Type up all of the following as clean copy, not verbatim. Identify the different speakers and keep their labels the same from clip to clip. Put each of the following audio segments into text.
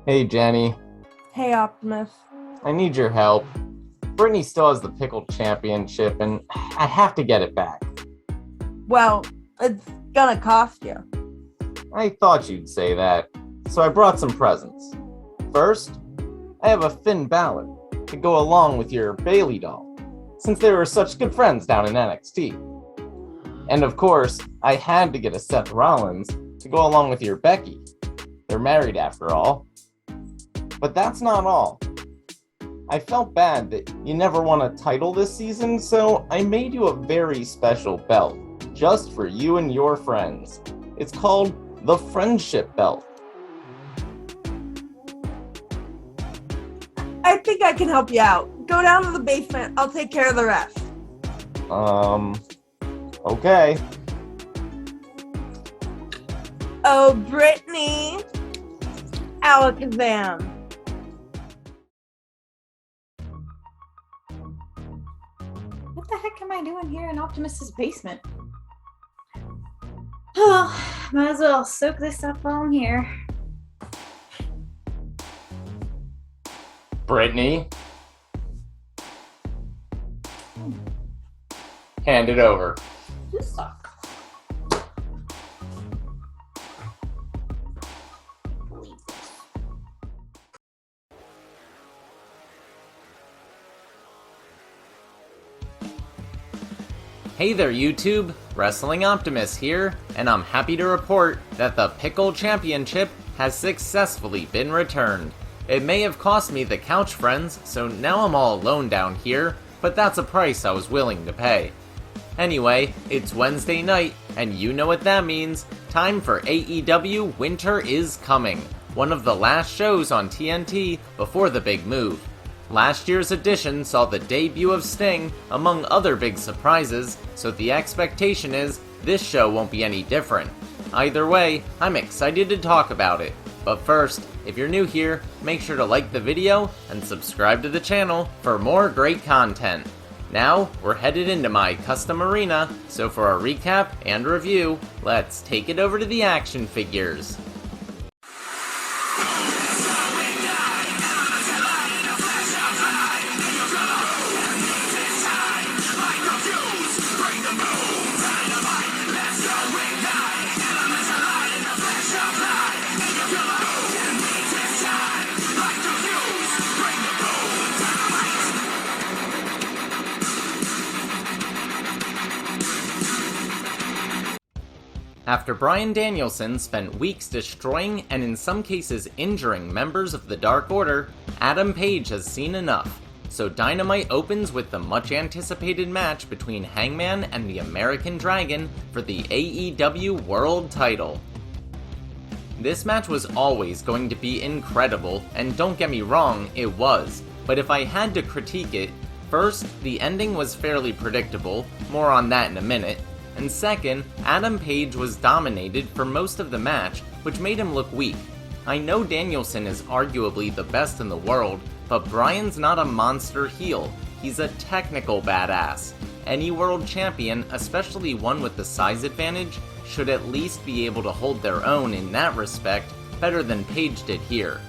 Speaker 1: Hey Jenny,
Speaker 2: Hey, Optimus.
Speaker 1: I need your help. Brittany still has the Pickle Championship and I have to get it back.
Speaker 2: Well, it's gonna cost you.
Speaker 1: I thought you'd say that, so I brought some presents. First, I have a Finn Balor to go along with your Bailey doll, since they were such good friends down in NXT. And of course, I had to get a Seth Rollins to go along with your Becky. They're married after all. But that's not all. I felt bad that you never won a title this season, so I made you a very special belt, just for you and your friends. It's called the Friendship Belt.
Speaker 2: I think I can help you out. Go down to the basement. I'll take care of the rest.
Speaker 1: Okay.
Speaker 2: Oh, Brittany. Alakazam.
Speaker 3: What the heck am I doing here in Optimus's basement? Oh, might as well soak this up while I'm here.
Speaker 1: Brittany. Hand it over.
Speaker 3: Just stop.
Speaker 4: Hey there YouTube, Wrestling Optimus here, and I'm happy to report that the Pickle Championship has successfully been returned. It may have cost me the couch friends, so now I'm all alone down here, but that's a price I was willing to pay. Anyway, it's Wednesday night, and you know what that means. Time for AEW Winter is Coming, one of the last shows on TNT before the big move. Last year's edition saw the debut of Sting, among other big surprises, so the expectation is this show won't be any different. Either way, I'm excited to talk about it. But first, if you're new here, make sure to like the video and subscribe to the channel for more great content. Now, we're headed into my custom arena, so for our recap and review, let's take it over to the action figures. After Bryan Danielson spent weeks destroying and in some cases injuring members of the Dark Order, Adam Page has seen enough. So Dynamite opens with the much anticipated match between Hangman and the American Dragon for the AEW World Title. This match was always going to be incredible, and don't get me wrong, it was. But if I had to critique it, first, the ending was fairly predictable, more on that in a minute. And second, Adam Page was dominated for most of the match, which made him look weak. I know Danielson is arguably the best in the world, but Bryan's not a monster heel. He's a technical badass. Any world champion, especially one with the size advantage, should at least be able to hold their own in that respect better than Page did here.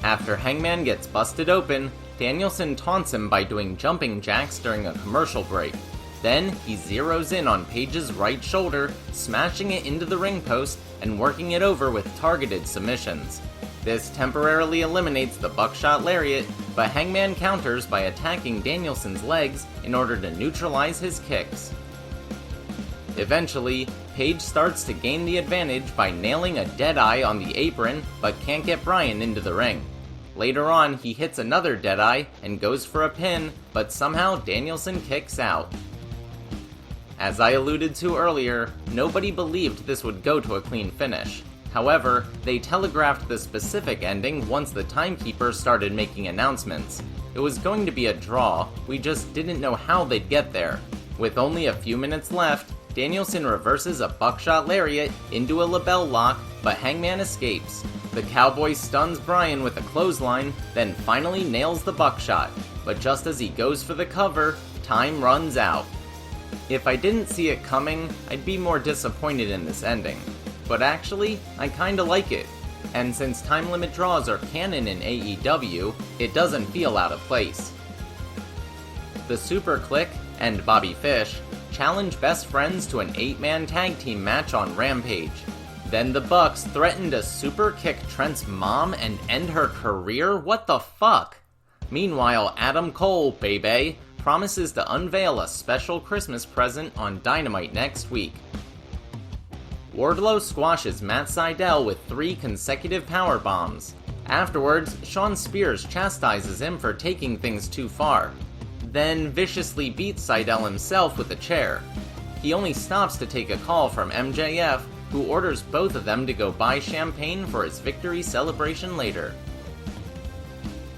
Speaker 4: After Hangman gets busted open, Danielson taunts him by doing jumping jacks during a commercial break. Then, he zeroes in on Page's right shoulder, smashing it into the ring post and working it over with targeted submissions. This temporarily eliminates the buckshot lariat, but Hangman counters by attacking Danielson's legs in order to neutralize his kicks. Eventually, Page starts to gain the advantage by nailing a deadeye on the apron, but can't get Bryan into the ring. Later on, he hits another deadeye and goes for a pin, but somehow Danielson kicks out. As I alluded to earlier, nobody believed this would go to a clean finish. However, they telegraphed the specific ending once the timekeeper started making announcements. It was going to be a draw, we just didn't know how they'd get there. With only a few minutes left, Danielson reverses a buckshot lariat into a label lock, but Hangman escapes. The Cowboy stuns Bryan with a clothesline, then finally nails the buckshot. But just as he goes for the cover, time runs out. If I didn't see it coming, I'd be more disappointed in this ending. But actually, I kinda like it. And since time limit draws are canon in AEW, it doesn't feel out of place. The Super Clique and Bobby Fish challenge best friends to an 8-man tag team match on Rampage. Then the Bucks threaten to super kick Trent's mom and end her career? What the fuck? Meanwhile, Adam Cole, baby, promises to unveil a special Christmas present on Dynamite next week. Wardlow squashes Matt Sydal with 3 consecutive power bombs. Afterwards, Shawn Spears chastises him for taking things too far, then viciously beats Sydal himself with a chair. He only stops to take a call from MJF, who orders both of them to go buy champagne for his victory celebration later.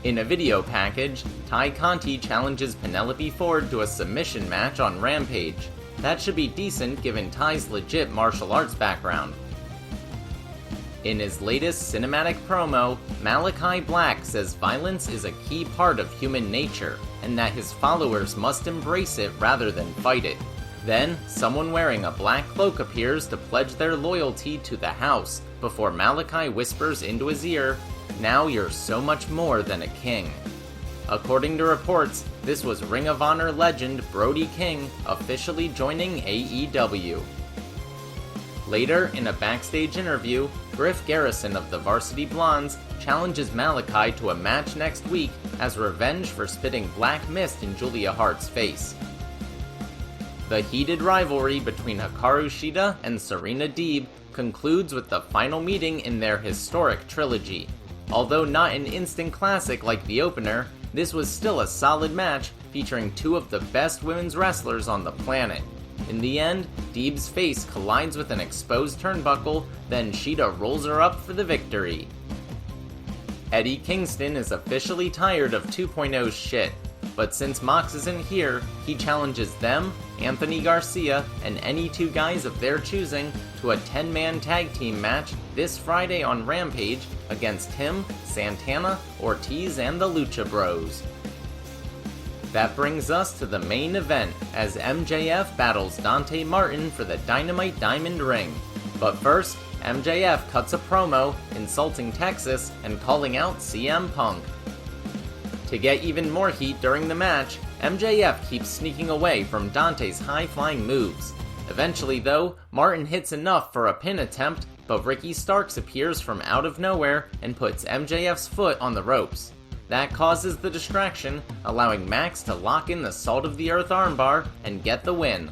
Speaker 4: In a video package, Ty Conti challenges Penelope Ford to a submission match on Rampage. That should be decent given Ty's legit martial arts background. In his latest cinematic promo, Malachi Black says violence is a key part of human nature, and that his followers must embrace it rather than fight it. Then, someone wearing a black cloak appears to pledge their loyalty to the house, before Malachi whispers into his ear, "Now you're so much more than a king." According to reports, this was Ring of Honor legend Brody King officially joining AEW. Later, in a backstage interview, Griff Garrison of the Varsity Blondes challenges Malachi to a match next week as revenge for spitting black mist in Julia Hart's face. The heated rivalry between Hikaru Shida and Serena Deeb concludes with the final meeting in their historic trilogy. Although not an instant classic like the opener, this was still a solid match featuring 2 of the best women's wrestlers on the planet. In the end, Deeb's face collides with an exposed turnbuckle, then Shida rolls her up for the victory. Eddie Kingston is officially tired of 2.0's shit, but since Mox isn't here, he challenges them, Anthony Garcia, and any 2 guys of their choosing to a 10-man tag team match this Friday on Rampage against him, Santana, Ortiz, and the Lucha Bros. That brings us to the main event, as MJF battles Dante Martin for the Dynamite Diamond Ring. But first, MJF cuts a promo, insulting Texas and calling out CM Punk. To get even more heat during the match, MJF keeps sneaking away from Dante's high-flying moves. Eventually though, Martin hits enough for a pin attempt, but Ricky Starks appears from out of nowhere and puts MJF's foot on the ropes. That causes the distraction, allowing Max to lock in the Salt of the Earth armbar and get the win.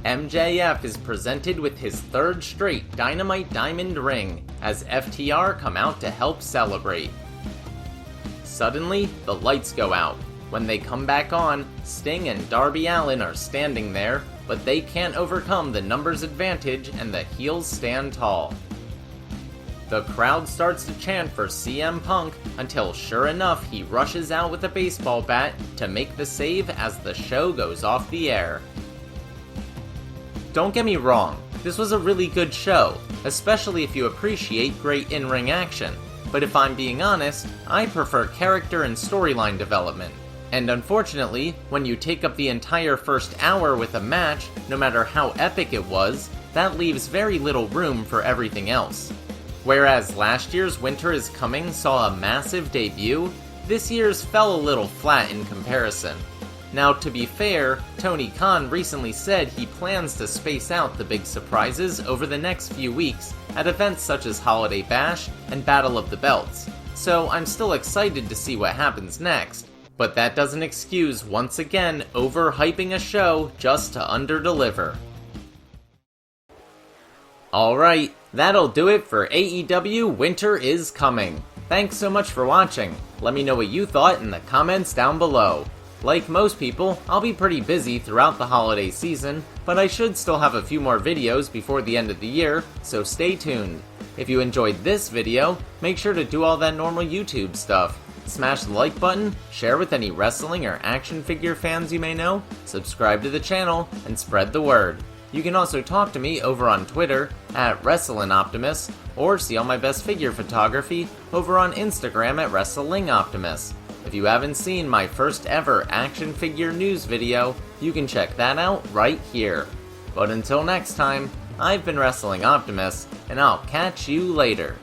Speaker 4: MJF is presented with his 3rd straight Dynamite Diamond Ring, as FTR come out to help celebrate. Suddenly, the lights go out. When they come back on, Sting and Darby Allin are standing there, but they can't overcome the numbers advantage and the heels stand tall. The crowd starts to chant for CM Punk until sure enough he rushes out with a baseball bat to make the save as the show goes off the air. Don't get me wrong, this was a really good show, especially if you appreciate great in-ring action, but if I'm being honest, I prefer character and storyline development. And unfortunately, when you take up the entire first hour with a match, no matter how epic it was, that leaves very little room for everything else. Whereas last year's Winter is Coming saw a massive debut, this year's fell a little flat in comparison. Now to be fair, Tony Khan recently said he plans to space out the big surprises over the next few weeks at events such as Holiday Bash and Battle of the Belts, so I'm still excited to see what happens next. But that doesn't excuse, once again, overhyping a show just to underdeliver. Alright, that'll do it for AEW Winter is Coming. Thanks so much for watching. Let me know what you thought in the comments down below. Like most people, I'll be pretty busy throughout the holiday season, but I should still have a few more videos before the end of the year, so stay tuned. If you enjoyed this video, make sure to do all that normal YouTube stuff. Smash the like button, share with any wrestling or action figure fans you may know, subscribe to the channel, and spread the word. You can also talk to me over on Twitter at WrestlingOptimus, or see all my best figure photography over on Instagram at WrestlingOptimus. If you haven't seen my first ever action figure news video, you can check that out right here. But until next time, I've been Wrestling Optimus, and I'll catch you later.